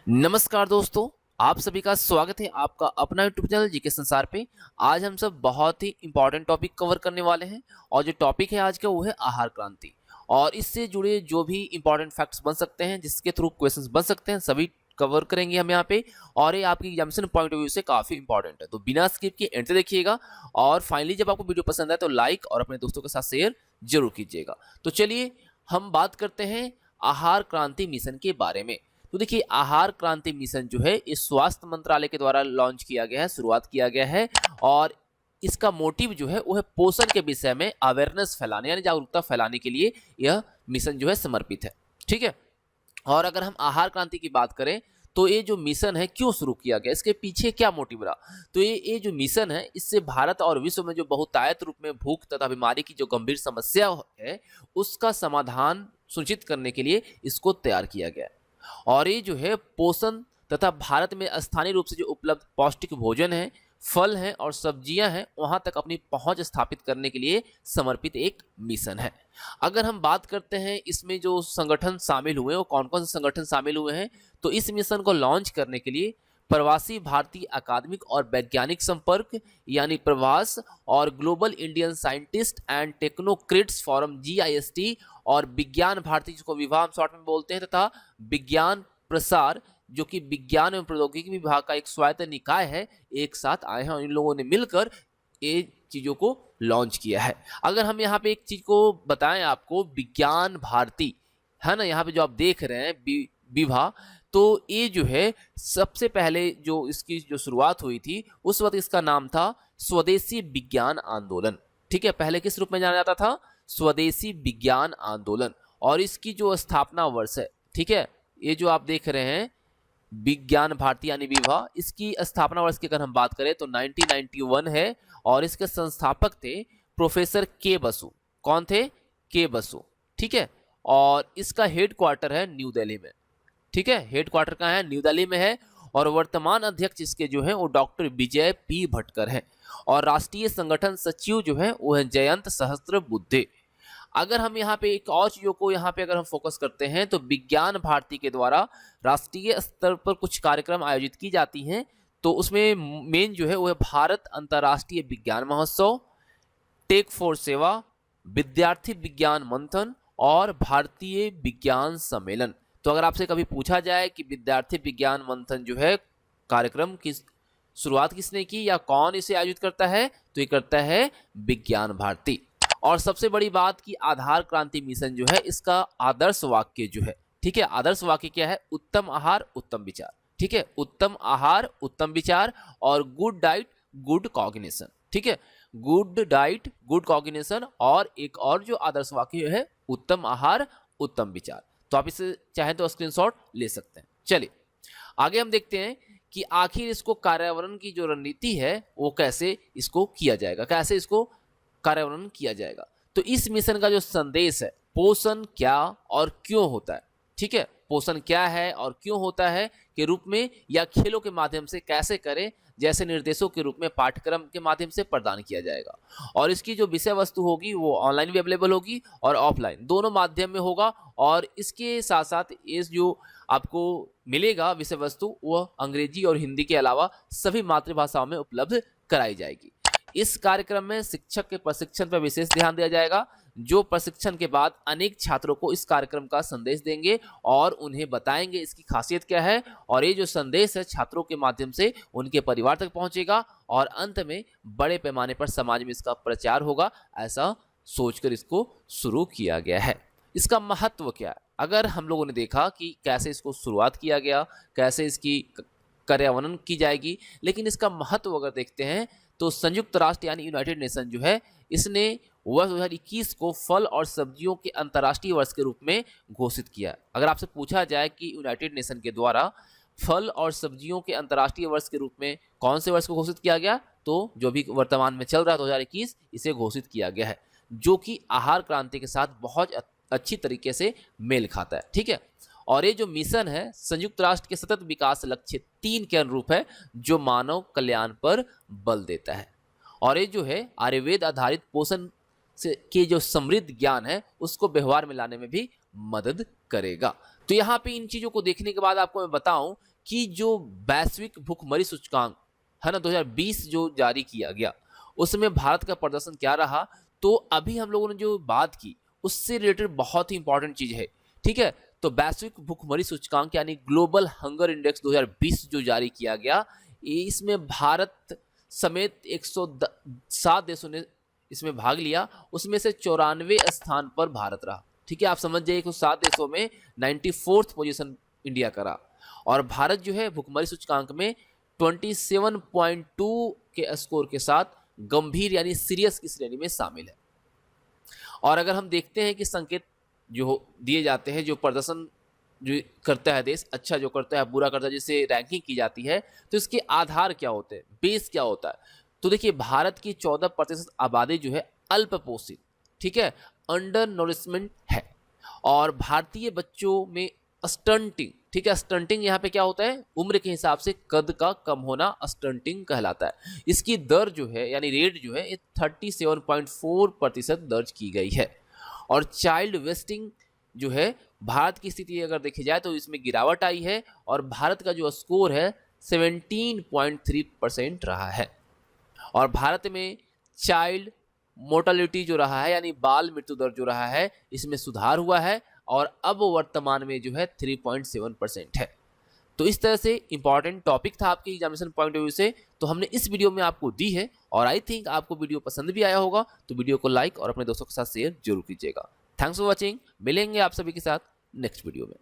नमस्कार दोस्तों, आप सभी का स्वागत है आपका अपना यूट्यूब चैनल जीके संसार पे। आज हम सब बहुत ही इंपॉर्टेंट टॉपिक कवर करने वाले हैं और जो टॉपिक है आज का वो है आहार क्रांति। और इससे जुड़े जो भी इंपॉर्टेंट फैक्ट्स बन सकते हैं, जिसके थ्रू क्वेश्चंस बन सकते हैं, सभी कवर करेंगे हम यहाँ पे। और ये आपकी एग्जामिनेशन पॉइंट ऑफ व्यू से काफी इंपॉर्टेंट है, तो बिना स्किप के एंड तक देखिएगा। और फाइनली जब आपको वीडियो पसंद आए तो लाइक और अपने दोस्तों के साथ शेयर जरूर कीजिएगा। तो चलिए हम बात करते हैं आहार क्रांति मिशन के बारे में। तो देखिए, आहार क्रांति मिशन जो है इस स्वास्थ्य मंत्रालय के द्वारा लॉन्च किया गया है, शुरुआत किया गया है। और इसका मोटिव जो है वो है पोषण के विषय में अवेयरनेस फैलाने यानी जागरूकता फैलाने के लिए यह मिशन जो है समर्पित है। ठीक है। और अगर हम आहार क्रांति की बात करें तो ये जो मिशन है क्यों शुरू किया गया, इसके पीछे क्या मोटिव रहा, तो ये जो मिशन है इससे भारत और विश्व में जो बहुतायत रूप में भूख तथा बीमारी की जो गंभीर समस्या है उसका समाधान सुनिश्चित करने के लिए इसको तैयार किया गया है। और ये जो है पोषण तथा भारत में स्थानीय रूप से जो उपलब्ध पौष्टिक भोजन है, फल हैं और सब्जियां हैं, वहां तक अपनी पहुंच स्थापित करने के लिए समर्पित एक मिशन है। अगर हम बात करते हैं इसमें जो संगठन शामिल हुए वो कौन कौन से संगठन शामिल हुए हैं, तो इस मिशन को लॉन्च करने के लिए प्रवासी भारतीय अकादमिक और वैज्ञानिक संपर्क यानी प्रवास और global Indian scientist and technocrats forum GIST और विज्ञान भारती जिसको विभा हम शॉर्ट में बोलते हैं तथा विज्ञान प्रसार जो कि विज्ञान एवं प्रौद्योगिकी विभाग का एक स्वायत्त निकाय है, एक साथ आए हैं और इन लोगों ने मिलकर ये चीजों को लॉन्च किया है। अगर हम यहाँ पे एक चीज को बताएं आपको, विज्ञान भारती है ना, यहाँ पे जो आप देख रहे हैं विभा, तो ये जो है सबसे पहले जो इसकी जो शुरुआत हुई थी उस वक्त इसका नाम था स्वदेशी विज्ञान आंदोलन। ठीक है, पहले किस रूप में जाना जाता था, स्वदेशी विज्ञान आंदोलन। और इसकी जो स्थापना वर्ष है, ठीक है, ये जो आप देख रहे हैं विज्ञान भारती यानी विभा, इसकी स्थापना वर्ष की अगर हम बात करें तो 1991 है। और इसके संस्थापक थे प्रोफेसर के बसु। कौन थे, के बसु। ठीक है। और इसका हेड क्वार्टर है न्यू दिल्ली में। ठीक है, हेड क्वार्टर कहाँ है, न्यू दिल्ली में है। और वर्तमान अध्यक्ष इसके जो है वो डॉक्टर विजय पी भटकर हैं। और राष्ट्रीय संगठन सचिव जो है वो है जयंत सहस्त्रबुद्धे। अगर हम यहाँ पे एक और चीजों को यहाँ पे अगर हम फोकस करते हैं तो विज्ञान भारती के द्वारा राष्ट्रीय स्तर पर कुछ कार्यक्रम आयोजित की जाती हैं। तो उसमें मेन जो है वो है भारत अंतर्राष्ट्रीय विज्ञान महोत्सव, टेक फॉर सेवा, विद्यार्थी विज्ञान मंथन और भारतीय विज्ञान सम्मेलन। तो अगर आपसे कभी पूछा जाए कि विद्यार्थी विज्ञान मंथन जो है कार्यक्रम की शुरुआत किसने की या कौन इसे आयोजित करता है, तो ये करता है विज्ञान भारती। और सबसे बड़ी बात कि आहार क्रांति मिशन जो है इसका आदर्श वाक्य जो है, ठीक है, आदर्श वाक्य क्या है, उत्तम आहार उत्तम विचार। ठीक है, उत्तम आहार उत्तम विचार और गुड डाइट गुड कॉग्निशन। ठीक है, गुड डाइट गुड कॉग्निशन। और एक और जो आदर्श वाक्य है उत्तम आहार उत्तम विचार। तो आप इसे चाहें तो स्क्रीनशॉट ले सकते हैं। चलिए आगे हम देखते हैं कि आखिर इसको कार्यान्वयन की जो रणनीति है वो कैसे इसको किया जाएगा, कैसे इसको कार्यान्वयन किया जाएगा। तो इस मिशन का जो संदेश है, पोषण क्या और क्यों होता है, ठीक है, पोषण क्या है और क्यों होता है के रूप में या खेलों के माध्यम से कैसे करें जैसे निर्देशों के रूप में पाठ्यक्रम के माध्यम से प्रदान किया जाएगा। और इसकी जो विषय वस्तु होगी वो ऑनलाइन भी अवेलेबल होगी और ऑफलाइन दोनों माध्यम में होगा। और इसके साथ साथ इस जो आपको मिलेगा विषय वस्तु वह अंग्रेजी और हिंदी के अलावा सभी मातृभाषाओं में उपलब्ध कराई जाएगी। इस कार्यक्रम में शिक्षक के प्रशिक्षण पर विशेष ध्यान दिया जाएगा, जो प्रशिक्षण के बाद अनेक छात्रों को इस कार्यक्रम का संदेश देंगे और उन्हें बताएंगे इसकी खासियत क्या है। और ये जो संदेश है छात्रों के माध्यम से उनके परिवार तक पहुंचेगा और अंत में बड़े पैमाने पर समाज में इसका प्रचार होगा, ऐसा सोचकर इसको शुरू किया गया है। इसका महत्व क्या है, अगर हम लोगों ने देखा कि कैसे इसको शुरुआत किया गया, कैसे इसकी कार्यान्वयन की जाएगी, लेकिन इसका महत्व अगर देखते हैं तो संयुक्त राष्ट्र यानी यूनाइटेड नेशन जो है इसने वर्ष 2021 को फल और सब्जियों के अंतर्राष्ट्रीय वर्ष के रूप में घोषित किया। अगर आपसे पूछा जाए कि यूनाइटेड नेशन के द्वारा फल और सब्जियों के अंतर्राष्ट्रीय वर्ष के रूप में कौन से वर्ष को घोषित किया गया, तो जो भी वर्तमान में चल रहा है 2021 इसे घोषित किया गया है, जो कि आहार क्रांति के साथ बहुत अच्छी तरीके से मेल खाता है। ठीक है। और ये जो मिशन है संयुक्त राष्ट्र के सतत विकास लक्ष्य 3 के अनुरूप है, जो मानव कल्याण पर बल देता है। और ये जो है आयुर्वेद आधारित पोषण से के जो समृद्ध ज्ञान है उसको व्यवहार में लाने में भी मदद करेगा। तो यहाँ पे इन चीजों को देखने के बाद आपको मैं बताऊं कि जो वैश्विक भुखमरी सूचकांक है ना 2020 जो जारी किया गया, उसमें भारत का प्रदर्शन क्या रहा। तो अभी हम लोगों ने जो बात की उससे रिलेटेड बहुत ही इंपॉर्टेंट चीज है, ठीक है। तो वैश्विक भुखमरी सूचकांक यानी ग्लोबल हंगर इंडेक्स 2020 जो जारी किया गया, इसमें भारत समेत 107 देशों ने इसमें भाग लिया। उसमें से 94 स्थान पर भारत रहा, ठीक है। आप समझ जाइए 107 देशों में 94th पोजीशन इंडिया का रहा। और भारत जो है भुखमरी सूचकांक में 27.2 के स्कोर के साथ गंभीर यानी सीरियस की श्रेणी में शामिल है। और अगर हम देखते हैं कि संकेत जो दिए जाते हैं, जो प्रदर्शन जो करता है देश, अच्छा जो करता है बुरा करता है, जिससे रैंकिंग की जाती है, तो इसके आधार क्या होते हैं, बेस क्या होता है। तो देखिए भारत की 14% आबादी जो है अल्प पोषित, ठीक है, अंडर नोरिशमेंट है। और भारतीय बच्चों में स्टंटिंग, ठीक है, स्टंटिंग यहाँ पे क्या होता है, उम्र के हिसाब से कद का कम होना स्टंटिंग कहलाता है। इसकी दर जो है यानी रेट जो है 37.4% दर्ज की गई है। और चाइल्ड वेस्टिंग जो है भारत की स्थिति अगर देखी जाए तो इसमें गिरावट आई है और भारत का जो स्कोर है 17.3% रहा है। और भारत में चाइल्ड मोर्टेलिटी जो रहा है यानी बाल मृत्यु दर जो रहा है, इसमें सुधार हुआ है और अब वर्तमान में जो है 3.7% है। तो इस तरह से इंपॉर्टेंट टॉपिक था आपके एग्जामिनेशन पॉइंट ऑफ व्यू से, तो हमने इस वीडियो में आपको दी है। और आई थिंक आपको वीडियो पसंद भी आया होगा, तो वीडियो को लाइक और अपने दोस्तों के साथ शेयर जरूर कीजिएगा। थैंक्स फॉर वॉचिंग, मिलेंगे आप सभी के साथ नेक्स्ट वीडियो में।